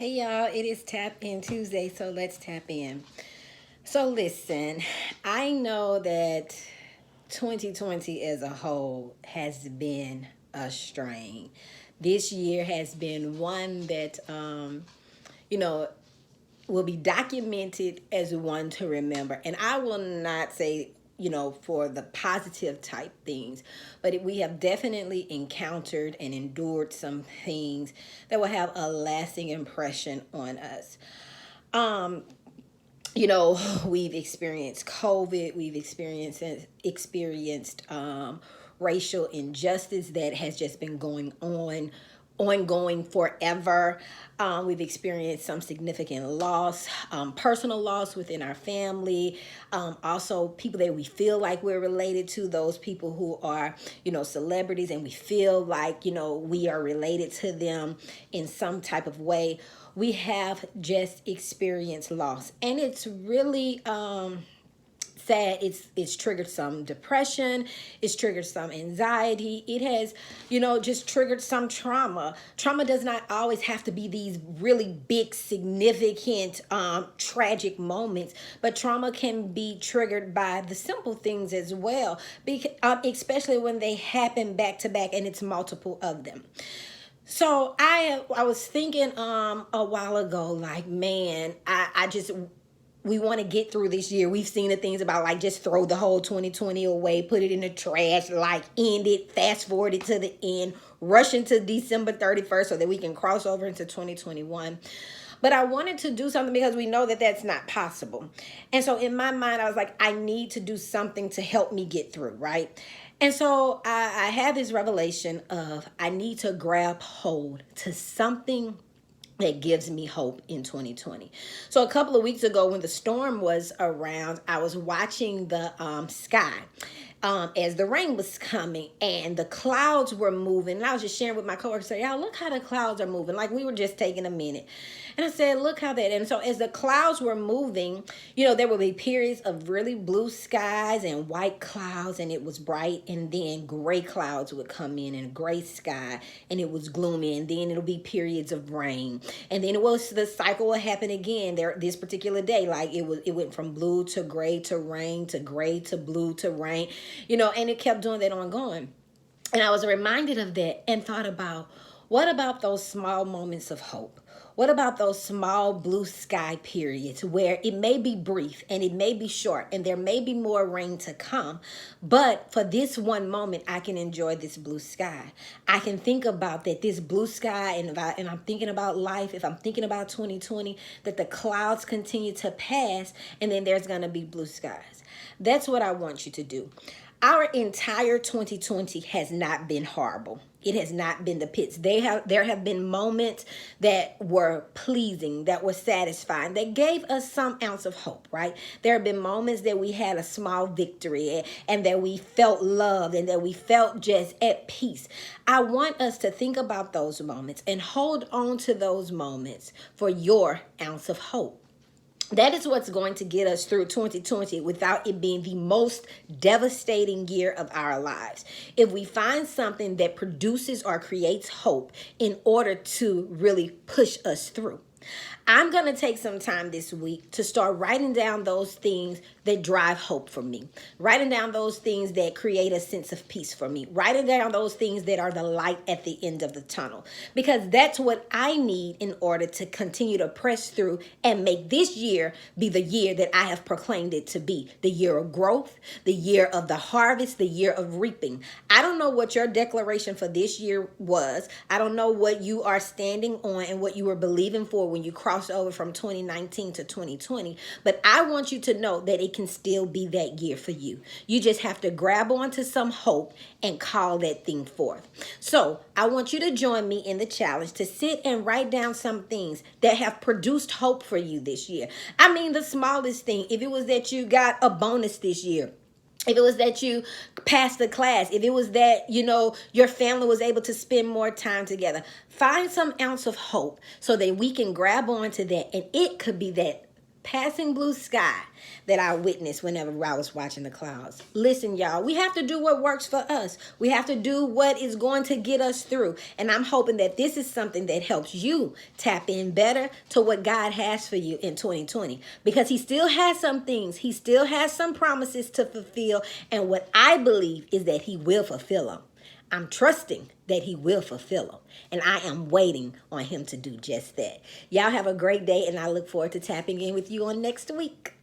Hey y'all, it is Tap In Tuesday, so let's tap in. So listen, I know that 2020 as a whole has been a strain. This year has been one that you know will be documented as one to remember. And I will not say, for the positive type things, but we have definitely encountered and endured some things that will have a lasting impression on us. Um, we've experienced COVID, we've experienced racial injustice that has just been going on ongoing forever. We've experienced some significant loss, personal loss within our family, also people that we feel like we're related to, those people who are, celebrities, and we feel like, we are related to them in some type of way. We have just experienced loss, and it's really sad. It's triggered some depression, it's triggered some anxiety, it has just triggered some trauma. Does not always have to be these really big, significant, tragic moments, but trauma can be triggered by the simple things as well, because especially when they happen back to back and it's multiple of them. So I was thinking a while ago, like, man, I just, we want to get through this year. We've seen the things about, like, just throw the whole 2020 away, put it in the trash, like, end it, fast forward it to the end, rush into December 31st so that we can cross over into 2021. But I wanted to do something because we know that that's not possible. And so in my mind, I was like, I need to do something to help me get through, right? And so I had this revelation of I need to grab hold to something that gives me hope in 2020. So a couple of weeks ago when the storm was around, I was watching the sky as the rain was coming and the clouds were moving. And I was just sharing with my coworkers, say, y'all, look how the clouds are moving. Like, we were just taking a minute. And I said, look how that. And so as the clouds were moving, there would be periods of really blue skies and white clouds, and it was bright. And then gray clouds would come in and gray sky, and it was gloomy. And then it'll be periods of rain. And then the cycle will happen again there this particular day. Like, it went from blue to gray to rain to gray to blue to rain, and it kept doing that ongoing. And I was reminded of that and thought about, what about those small moments of hope? What about those small blue sky periods where it may be brief and it may be short and there may be more rain to come, but for this one moment, I can enjoy this blue sky. I can think about that, this blue sky, and I'm thinking about life, if I'm thinking about 2020, that the clouds continue to pass and then there's going to be blue skies. That's what I want you to do. Our entire 2020 has not been horrible. It has not been the pits. There have been moments that were pleasing, that were satisfying, that gave us some ounce of hope, right? There have been moments that we had a small victory and that we felt loved and that we felt just at peace. I want us to think about those moments and hold on to those moments for your ounce of hope. That is what's going to get us through 2020 without it being the most devastating year of our lives. If we find something that produces or creates hope in order to really push us through. I'm going to take some time this week to start writing down those things that drive hope for me. Writing down those things that create a sense of peace for me. Writing down those things that are the light at the end of the tunnel. Because that's what I need in order to continue to press through and make this year be the year that I have proclaimed it to be. The year of growth, the year of the harvest, the year of reaping. I don't know what your declaration for this year was. I don't know what you are standing on and what you were believing for when you crossed over from 2019 to 2020, but I want you to know that it can still be that year for you. You just have to grab onto some hope and call that thing forth. So I want you to join me in the challenge to sit and write down some things that have produced hope for you this year. I mean, the smallest thing, if it was that you got a bonus this year, if it was that you passed the class, if it was that, your family was able to spend more time together, find some ounce of hope so that we can grab onto that. And it could be that passing blue sky that I witnessed whenever I was watching the clouds. Listen, y'all, we have to do what works for us. We have to do what is going to get us through. And I'm hoping that this is something that helps you tap in better to what God has for you in 2020. Because he still has some things. He still has some promises to fulfill. And what I believe is that he will fulfill them. I'm trusting that he will fulfill them. And I am waiting on him to do just that. Y'all have a great day, and I look forward to tapping in with you on next week.